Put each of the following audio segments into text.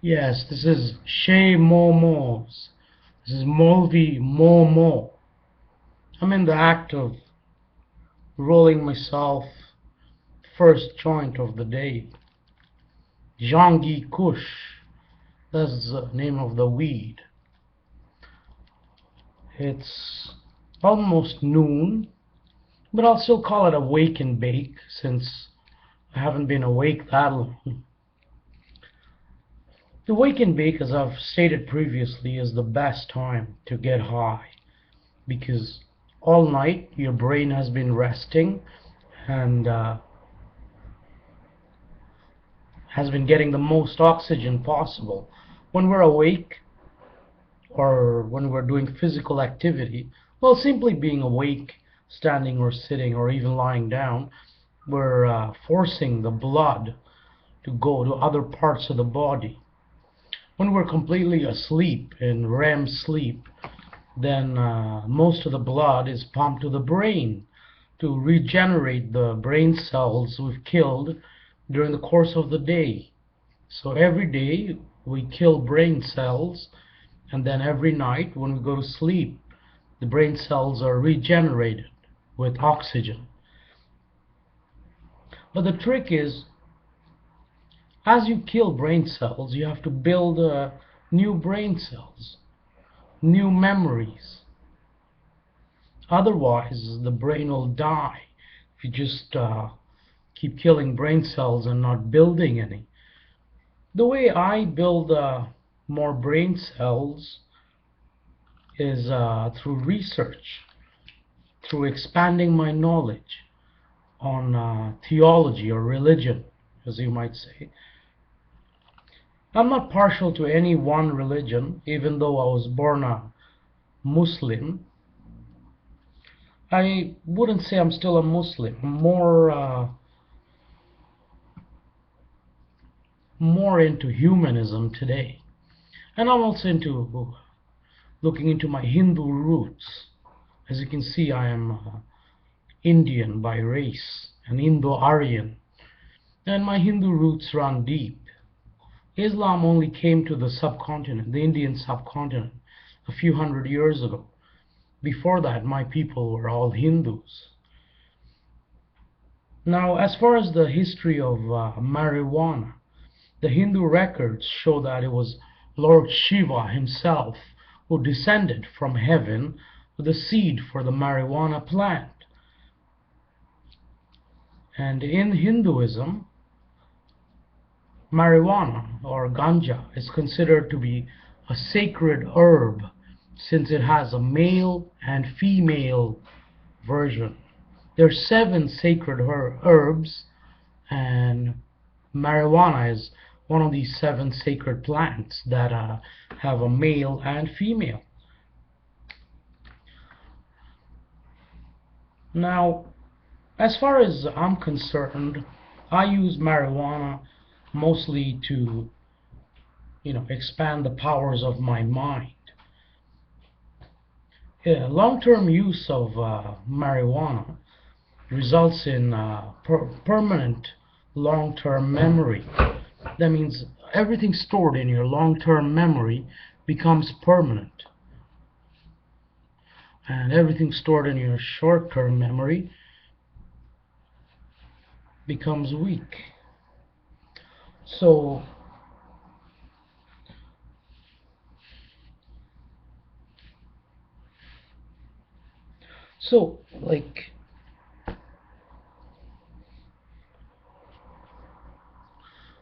Yes, this is Chez Momos. This is Maulvi Momo. I'm in the act of rolling myself first joint of the day. Jangi Kush. That's the name of the weed. It's almost noon, but I'll still call it a wake and bake since I haven't been awake that long. The wake and bake, as I've stated previously, is the best time to get high because all night your brain has been resting and has been getting the most oxygen possible. When we're awake or when we're doing physical activity, well, simply being awake, standing or sitting or even lying down, we're forcing the blood to go to other parts of the body. When we're completely asleep in REM sleep, then most of the blood is pumped to the brain to regenerate the brain cells we've killed during the course of the day. So every day we kill brain cells, and then every night when we go to sleep, the brain cells are regenerated with oxygen. But the trick is, as you kill brain cells, you have to build new brain cells, new memories. Otherwise, the brain will die if you just keep killing brain cells and not building any. The way I build more brain cells is through research, through expanding my knowledge on theology or religion, as you might say. I'm not partial to any one religion, even though I was born a Muslim. I wouldn't say I'm still a Muslim. I'm more into humanism today. And I'm also into looking into my Hindu roots. As you can see, I am Indian by race, an Indo-Aryan. And my Hindu roots run deep. Islam only came to the subcontinent, the Indian subcontinent, a few hundred years ago. Before that, my people were all Hindus. Now, as far as the history of marijuana, the Hindu records show that it was Lord Shiva himself who descended from heaven with the seed for the marijuana plant. And in Hinduism, marijuana or ganja is considered to be a sacred herb since it has a male and female version. There are 7 sacred herbs, and marijuana is one of these 7 sacred plants that have a male and female. Now, as far as I'm concerned, I use marijuana mostly to, expand the powers of my mind. Long-term use of marijuana results in permanent long-term memory. That means everything stored in your long-term memory becomes permanent, and everything stored in your short-term memory becomes weak. So like,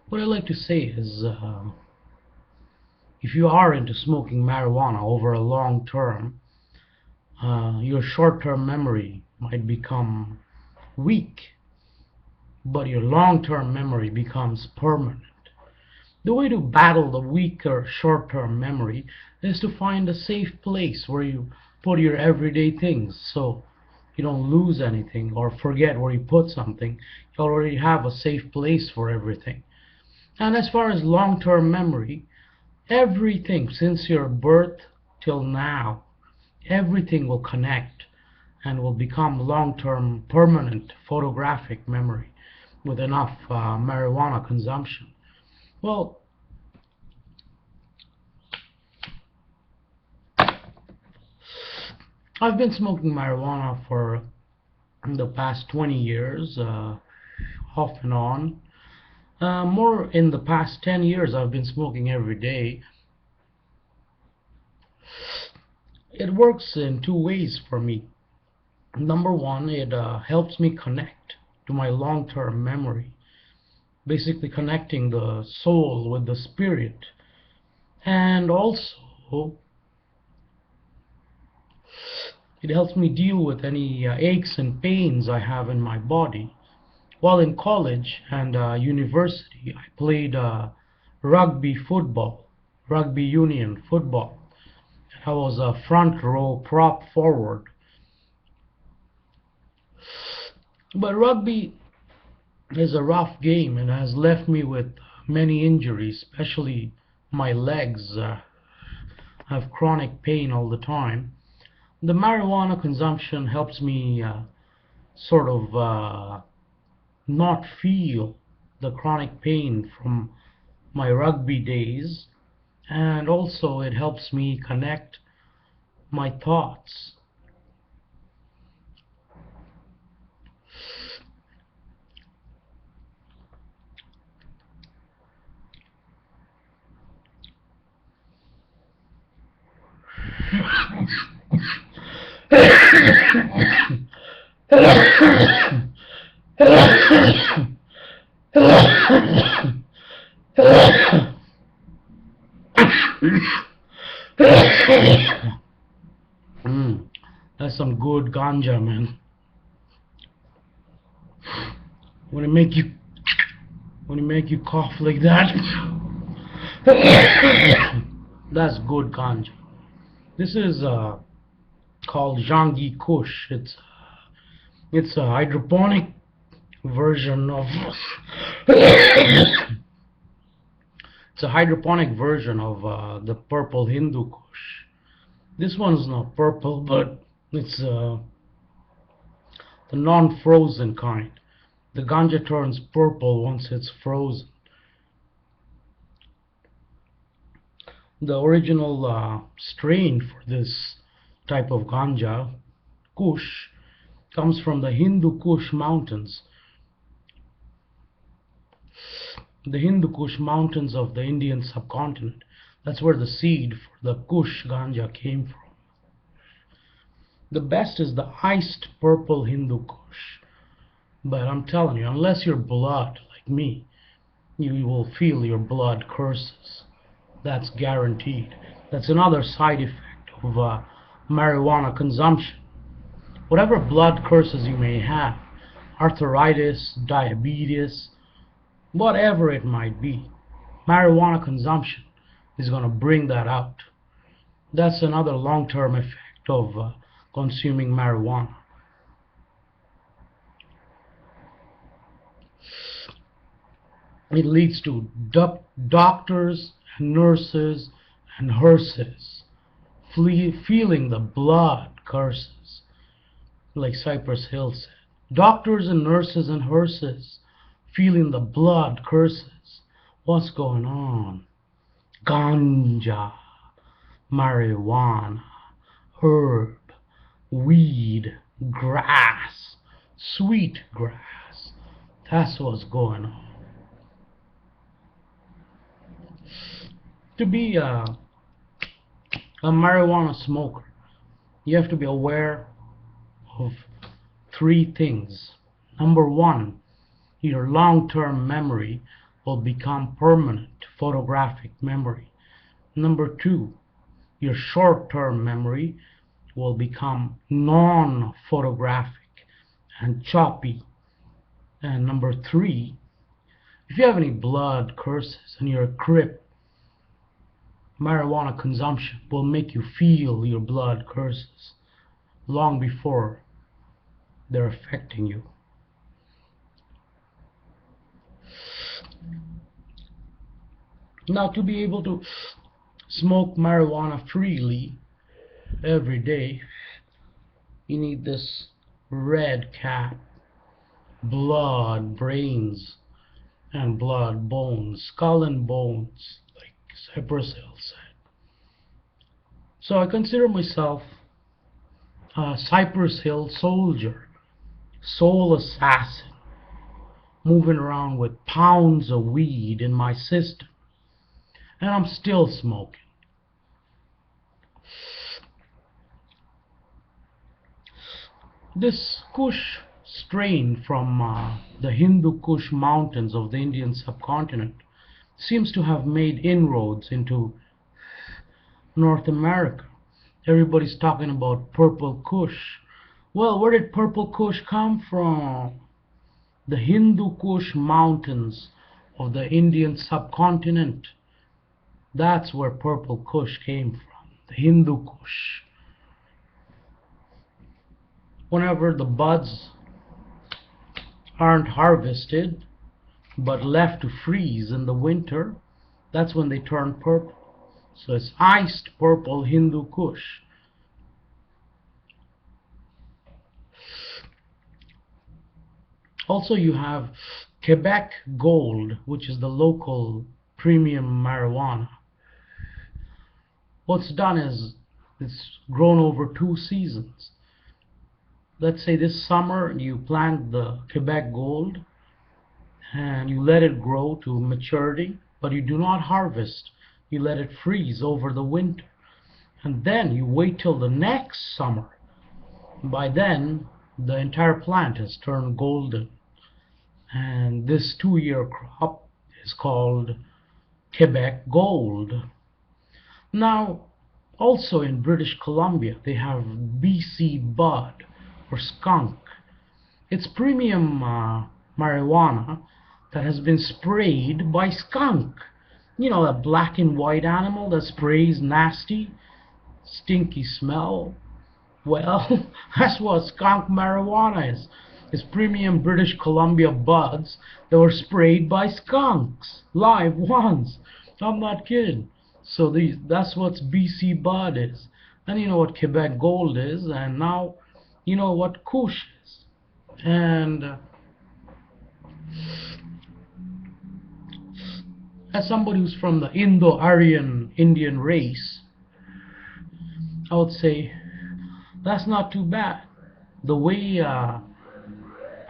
what I like to say is, if you are into smoking marijuana over a long term, your short-term memory might become weak, but your long-term memory becomes permanent. The way to battle the weaker short-term memory is to find a safe place where you put your everyday things, so you don't lose anything or forget where you put something. You already have a safe place for everything. And as far as long-term memory, everything since your birth till now, everything will connect and will become long-term permanent photographic memory with enough marijuana consumption. Well, I've been smoking marijuana for the past 20 years, off and on. More in the past 10 years, I've been smoking every day. It works in two ways for me. Number one, it helps me connect to my long-term memory, basically connecting the soul with the spirit. And also, it helps me deal with any aches and pains I have in my body. While in college and university, I played rugby football, rugby union football. I was a front row prop forward. But rugby is a rough game and has left me with many injuries, especially my legs. I have chronic pain all the time. The marijuana consumption helps me sort of not feel the chronic pain from my rugby days, and also it helps me connect my thoughts. That's some good ganja, man. When it make you cough like that, that's good ganja. This is called Jangi Kush. It's a hydroponic version of it's a hydroponic version of the purple Hindu Kush. This one's not purple, but it's the non-frozen kind. The ganja turns purple once it's frozen. The original strain for this type of ganja, Kush, comes from the Hindu Kush mountains. The Hindu Kush mountains of the Indian subcontinent. That's where the seed for the Kush ganja came from. The best is the iced purple Hindu Kush. But I'm telling you, unless you're blood like me, you will feel your blood curses. That's guaranteed. That's another side effect of marijuana consumption. Whatever blood curses you may have, arthritis, diabetes, whatever it might be, marijuana consumption is going to bring that out. That's another long-term effect of consuming marijuana. It leads to doctors and nurses and hearses feeling the blood curses, like Cypress Hill said. Doctors and nurses and hearses feeling the blood curses. What's going on? Ganja, marijuana, herb, weed, grass, sweet grass. That's what's going on. To be a marijuana smoker, you have to be aware of three things. Number one, your long-term memory will become permanent photographic memory. Number two, your short-term memory will become non-photographic and choppy. And number three, if you have any blood curses in your crypt, marijuana consumption will make you feel your blood curses long before they're affecting you. Now, to be able to smoke marijuana freely every day, you need this red cap, blood, brains, and blood, bones, skull and bones, like Cypress Hill said. So I consider myself a Cypress Hill soldier, soul assassin, moving around with pounds of weed in my system, and I'm still smoking. This Kush strain from the Hindu Kush mountains of the Indian subcontinent seems to have made inroads into North America. Everybody's talking about purple Kush. Well, where did purple Kush come from? The Hindu Kush mountains of the Indian subcontinent. That's where purple Kush came from, the Hindu Kush. Whenever the buds aren't harvested but left to freeze in the winter, that's when they turn purple. So it's iced purple Hindu Kush. Also, you have Quebec Gold, which is the local premium marijuana. What's done is it's grown over 2 seasons. Let's say this summer you plant the Quebec Gold and you let it grow to maturity, but you do not harvest. You let it freeze over the winter, and then you wait till the next summer. By then the entire plant has turned golden, and this 2-year crop is called Quebec Gold. Now, also in British Columbia, they have BC Bud, or skunk. It's premium marijuana that has been sprayed by skunk. You know, that black and white animal that sprays nasty, stinky smell. Well, that's what skunk marijuana is. It's premium British Columbia buds that were sprayed by skunks, live ones. I'm not kidding. So that's what BC Bud is. And you know what Quebec Gold is, and now you know what Kush is. And as somebody who's from the Indo-Aryan Indian race, I would say that's not too bad. The way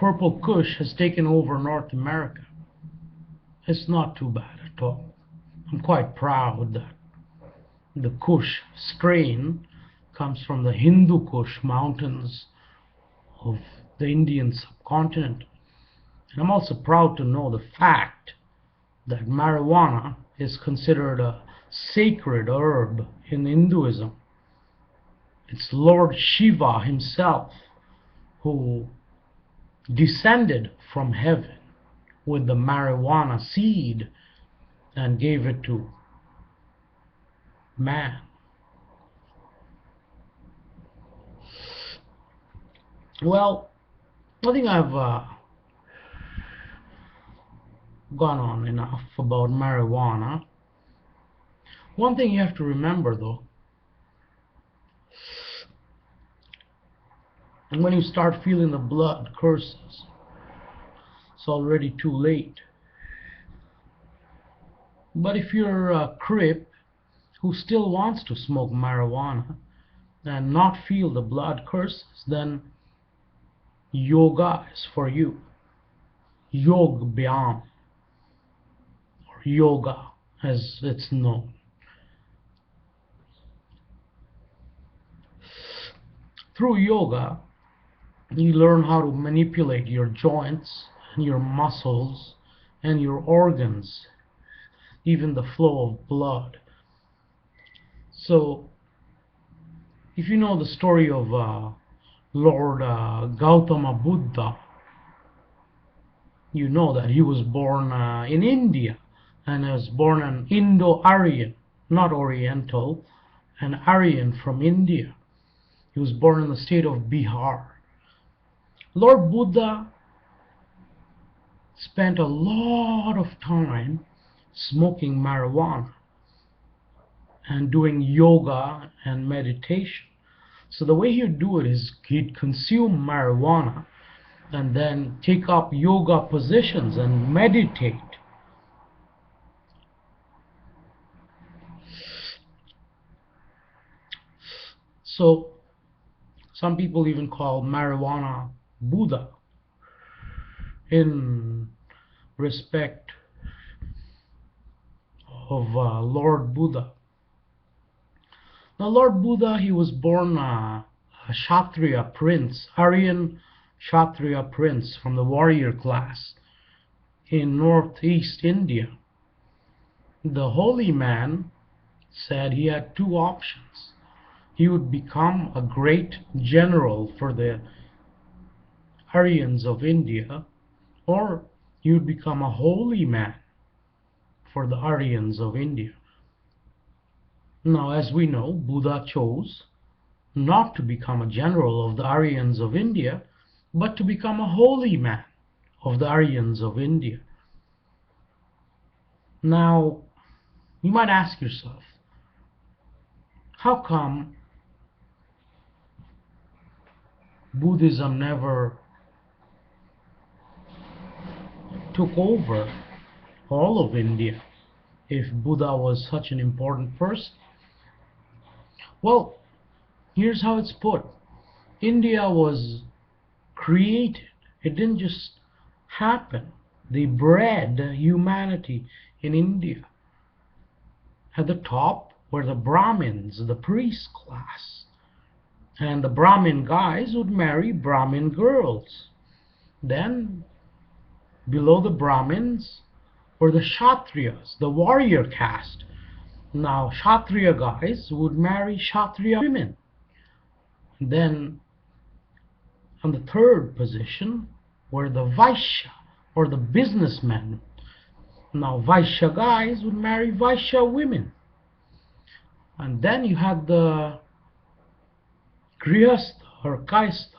purple Kush has taken over North America, it's not too bad at all. I'm quite proud that the Kush strain comes from the Hindu Kush mountains of the Indian subcontinent. And I'm also proud to know the fact that marijuana is considered a sacred herb in Hinduism. It's Lord Shiva himself who descended from heaven with the marijuana seed and gave it to man. Well, I think I've gone on enough about marijuana. One thing you have to remember though, when you start feeling the blood curses, it's already too late. But if you're a crip who still wants to smoke marijuana and not feel the blood curses, then yoga is for you. Yog Byam, or yoga as it's known. Through yoga, you learn how to manipulate your joints and your muscles and your organs, even the flow of blood. So, if you know the story of Lord Gautama Buddha, you know that he was born in India, and was born an Indo-Aryan, not Oriental, an Aryan from India. He was born in the state of Bihar. Lord Buddha spent a lot of time smoking marijuana and doing yoga and meditation. So the way he'd do it is he'd consume marijuana and then take up yoga positions and meditate. So Some people even call marijuana Buddha in respect of Lord Buddha. Now, Lord Buddha, he was born a Kshatriya prince, Aryan Kshatriya prince from the warrior class in northeast India. The holy man said he had two options. He would become a great general for the Aryans of India, or he would become a holy man for the Aryans of India. Now, as we know, Buddha chose not to become a general of the Aryans of India, but to become a holy man of the Aryans of India. Now, you might ask yourself, how come Buddhism never took over all of India if Buddha was such an important person? Well, here's how it's put. India was created. It didn't just happen. They bred humanity in India. At the top were the Brahmins, the priest class. And the Brahmin guys would marry Brahmin girls. Then, below the Brahmins were the Kshatriyas, the warrior caste. Now, Kshatriya guys would marry Kshatriya women. Then, on the third position were the Vaishya, or the businessmen. Now, Vaishya guys would marry Vaishya women. And then you had the Grihastha or Kaistha,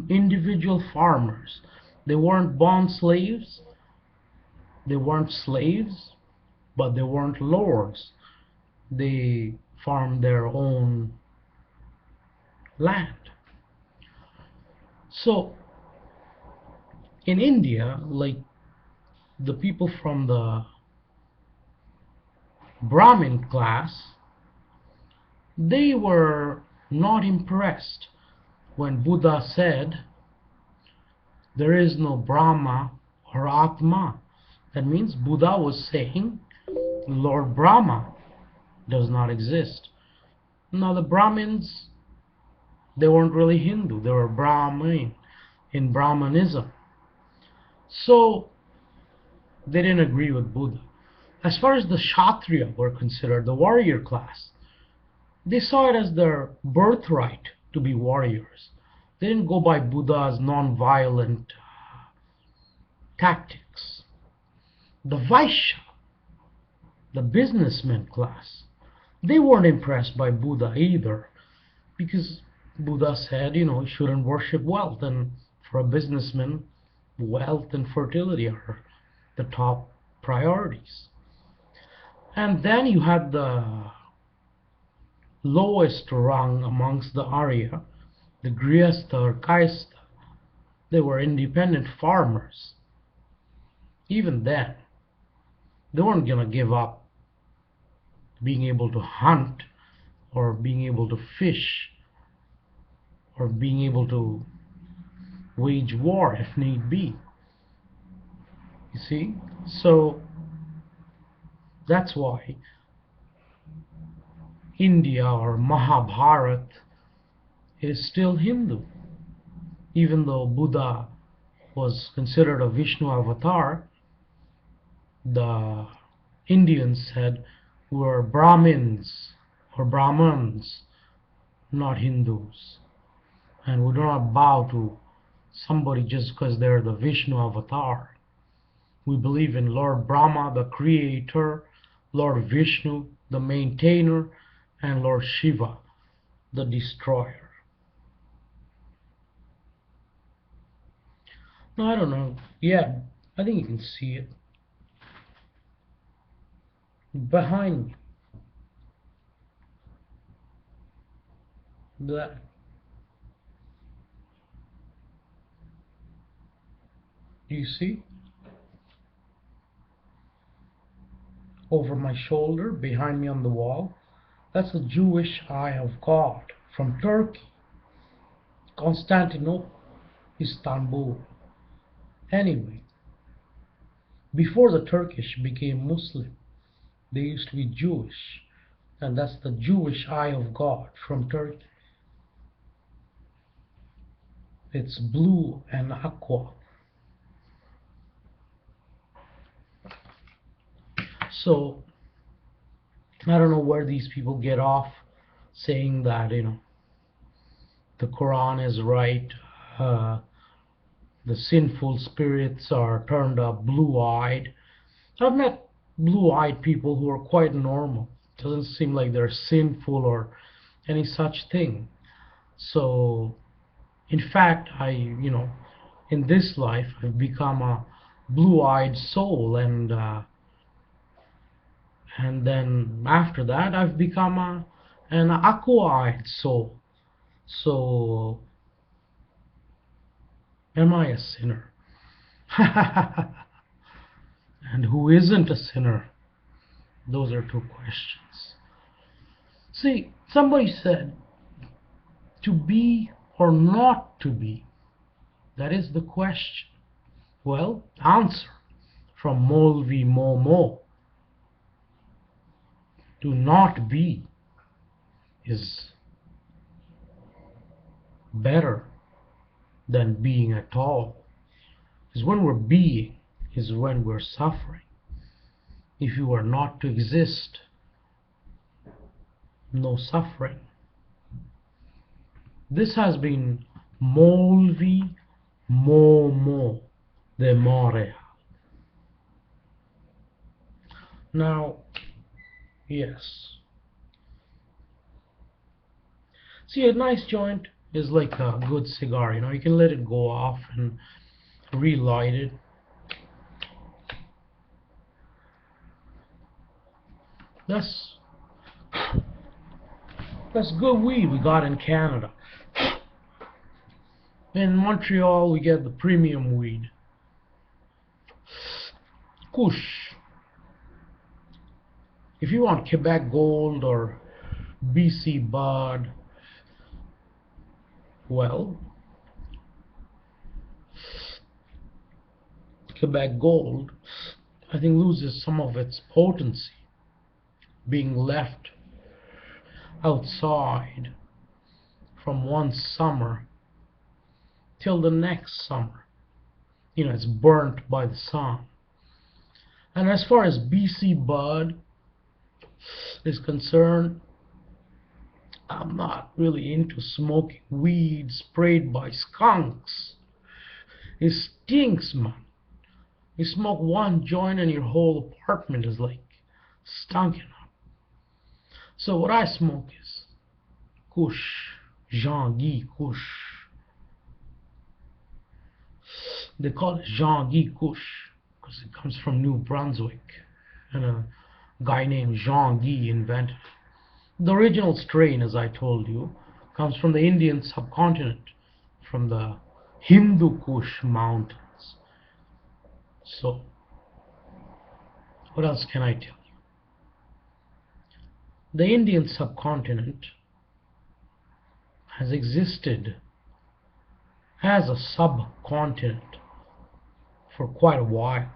individual farmers. They weren't bond slaves, they weren't slaves, but they weren't lords. They farmed their own land. So, in India, like the people from the Brahmin class, they were not impressed when Buddha said there is no Brahma or Atma. That means Buddha was saying Lord Brahma does not exist. Now, the Brahmins, they weren't really Hindu, they were Brahmin in Brahmanism. So they didn't agree with Buddha. As far as the Kshatriya were considered, the warrior class, they saw it as their birthright to be warriors. They didn't go by Buddha's non-violent tactics. The Vaishya, the businessman class, they weren't impressed by Buddha either, because Buddha said, you shouldn't worship wealth, and for a businessman, wealth and fertility are the top priorities. And then you had the lowest rung amongst the Arya, the Grihastha or Kaistha. They were independent farmers. Even then, they weren't going to give up being able to hunt or being able to fish or being able to wage war if need be. You see? So that's why India or Mahabharat is still Hindu. Even though Buddha was considered a Vishnu avatar, the Indians said we're Brahmins or Brahmins, not Hindus. And we do not bow to somebody just because they're the Vishnu avatar. We believe in Lord Brahma, the creator, Lord Vishnu, the maintainer, and Lord Shiva, the destroyer. Now, I don't know. Yeah, I think you can see it. Behind me. That. Do you see? Over my shoulder, behind me on the wall, that's the Jewish Eye of God from Turkey. Constantinople, Istanbul. Anyway, before the Turkish became Muslim, they used to be Jewish, and that's the Jewish eye of God from Turkey. It's blue and aqua. So I don't know where these people get off saying that, the Quran is right, the sinful spirits are turned up blue-eyed. I've met blue-eyed people who are quite normal. It doesn't seem like they're sinful or any such thing. So, in fact, in this life, I've become a blue-eyed soul, and then after that, I've become an aqua-eyed soul. So, am I a sinner? And who isn't a sinner? Those are two questions. See, somebody said, to be or not to be, that is the question. Well, answer from Maulvi Momo. To not be is better than being at all. Because when we're being is when we're suffering. If you are not to exist, no suffering. This has been Moulvi Momo de Montreal. Now, yes. See, a nice joint is like a good cigar, you can let it go off and relight it. That's good weed we got in Canada. In Montreal, we get the premium weed. Kush. If you want Quebec Gold or BC Bud, well, Quebec Gold, I think, loses some of its potency being left outside from one summer till the next summer. It's burnt by the sun. And as far as BC Bud is concerned, I'm not really into smoking weed sprayed by skunks. It stinks, man. You smoke one joint and your whole apartment is like stinking up. So what I smoke is Kush, Jean-Guy Kush. They call it Jean-Guy Kush because it comes from New Brunswick, and a guy named Jean-Guy invented it. The original strain, as I told you, comes from the Indian subcontinent, from the Hindu Kush mountains. So, what else can I tell you? The Indian subcontinent has existed as a subcontinent for quite a while.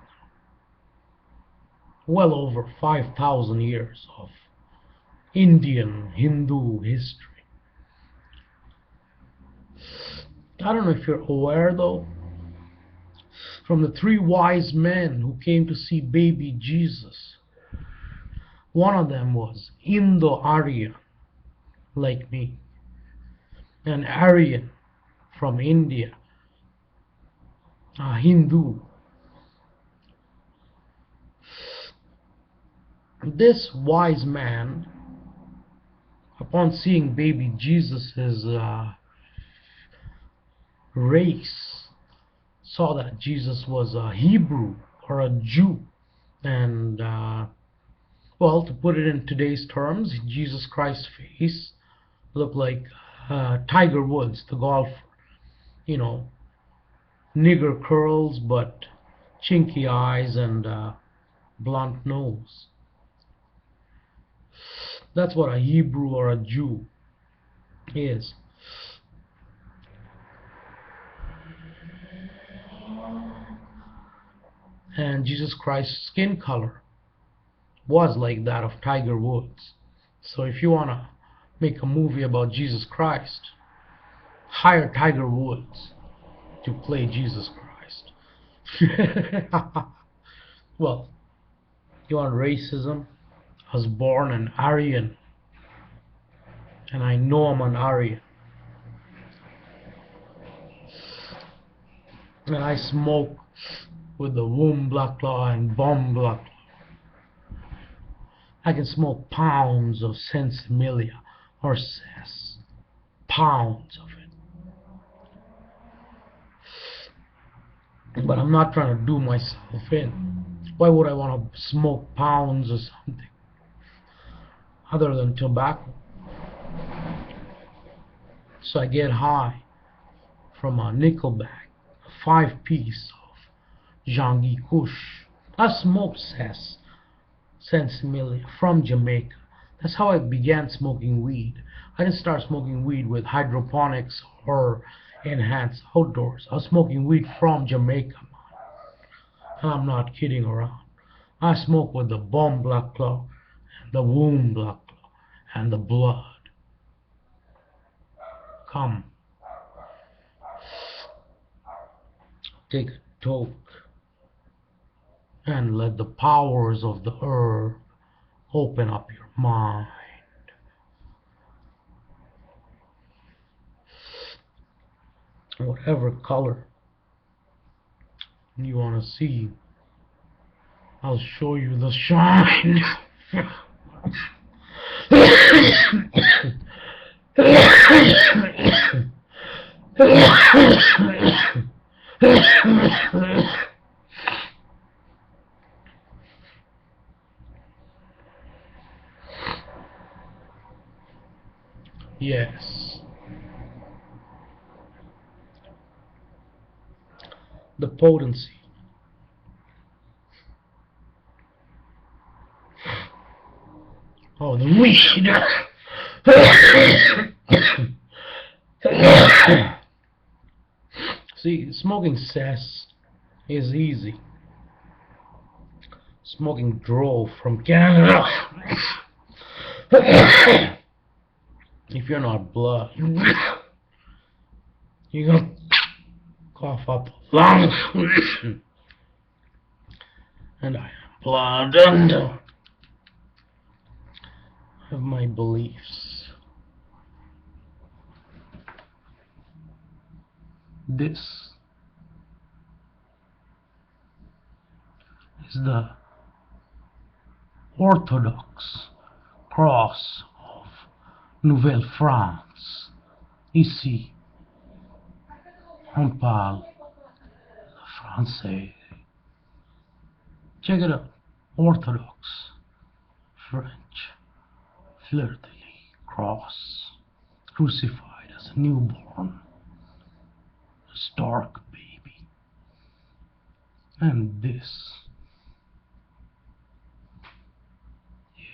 Well over 5,000 years of Indian Hindu history. I don't know if you're aware, though, from the 3 wise men who came to see baby Jesus, one of them was Indo-Aryan, like me, an Aryan from India, a Hindu. This wise man, upon seeing baby Jesus' race, saw that Jesus was a Hebrew or a Jew, and well, to put it in today's terms, Jesus Christ's face looked like Tiger Woods, the golfer. Nigger curls, but chinky eyes and blunt nose. That's what a Hebrew or a Jew is. And Jesus Christ's skin color was like that of Tiger Woods. So if you want to make a movie about Jesus Christ, hire Tiger Woods to play Jesus Christ. Well, you want racism? I was born an Aryan, and I know I'm an Aryan. And I smoke with the womb black law and bomb black law. I can smoke pounds of sensimilia or cess. Pounds of it. But I'm not trying to do myself in. Why would I want to smoke pounds or something other than tobacco? So I get high from a nickel bag, a 5-piece of Jangi Kush. I smoke cess, sensimilia from Jamaica. That's how I began smoking weed. I didn't start smoking weed with hydroponics or enhanced outdoors. I was smoking weed from Jamaica, man. And I'm not kidding around. I smoke with the bomb black claw, and the womb black claw, and the blood. Come, take a toke and let the powers of the herb open up your mind. Whatever color you want to see, I'll show you the shine. Yes. The potency. Oh, the weed. See, smoking cess is easy. Smoking dro from Canada. If you're not blood, you're gonna cough up lungs. And I am blood and have my beliefs. This is the Orthodox cross of Nouvelle France. Ici, on parle le français. Check it out. Orthodox French fleur-de-lis cross, crucified as a newborn, a stark baby. And this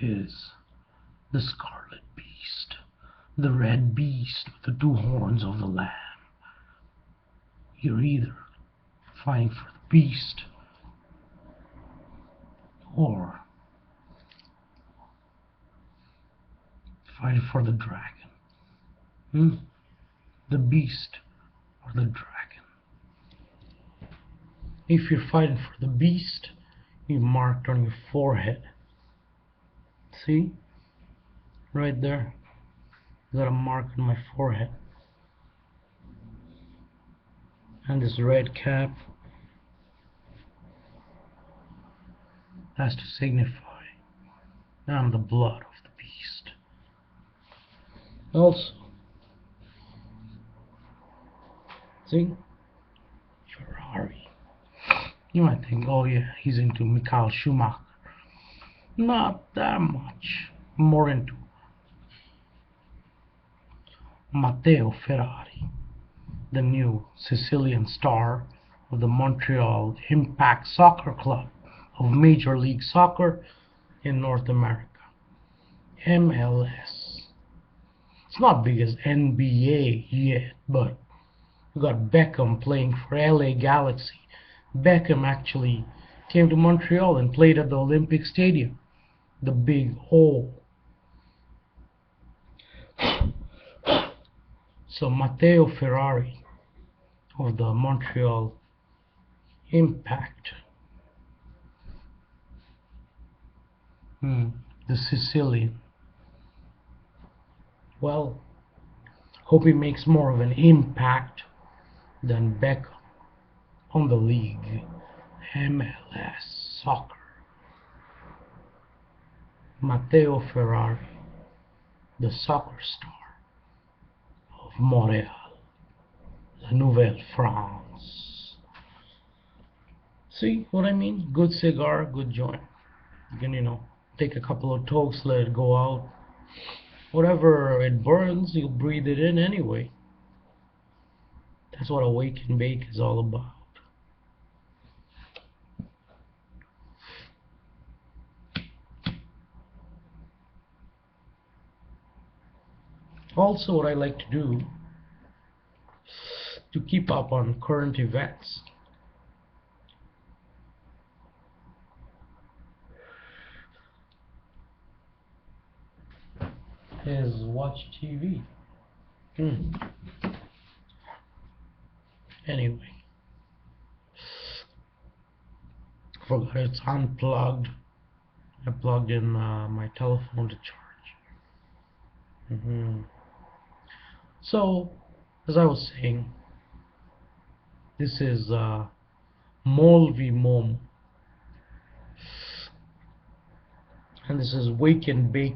is the scarlet beast, the red beast with the 2 horns of the lamb. You're either fighting for the beast or fighting for the dragon. The beast or the dragon. If you're fighting for the beast, you marked on your forehead. See? Right there. Got a mark on my forehead. And this red cap has to signify that I'm the blood of the beast. Also, see? Ferrari. You might think, oh yeah, he's into Michael Schumacher. Not that much. More into Matteo Ferrari, the new Sicilian star of the Montreal Impact Soccer Club of Major League Soccer in North America. MLS. It's not big as NBA yet, but you got Beckham playing for LA Galaxy Beckham actually came to Montreal and played at the Olympic Stadium, the Big O. So Matteo Ferrari of the Montreal Impact, the Sicilian. Well, hope he makes more of an impact than Beckham on the league. MLS soccer. Matteo Ferrari, the soccer star of Montreal, La Nouvelle France. See what I mean? Good cigar, good joint. You can, take a couple of togs, let it go out. Whatever it burns, you breathe it in anyway. That's what a wake and bake is all about. Also, what I like to do to keep up on current events is watch TV. Anyway, forgot it's unplugged. I plugged in my telephone to charge. So, as I was saying, this is Maulvi Momo, and this is Wake and Bake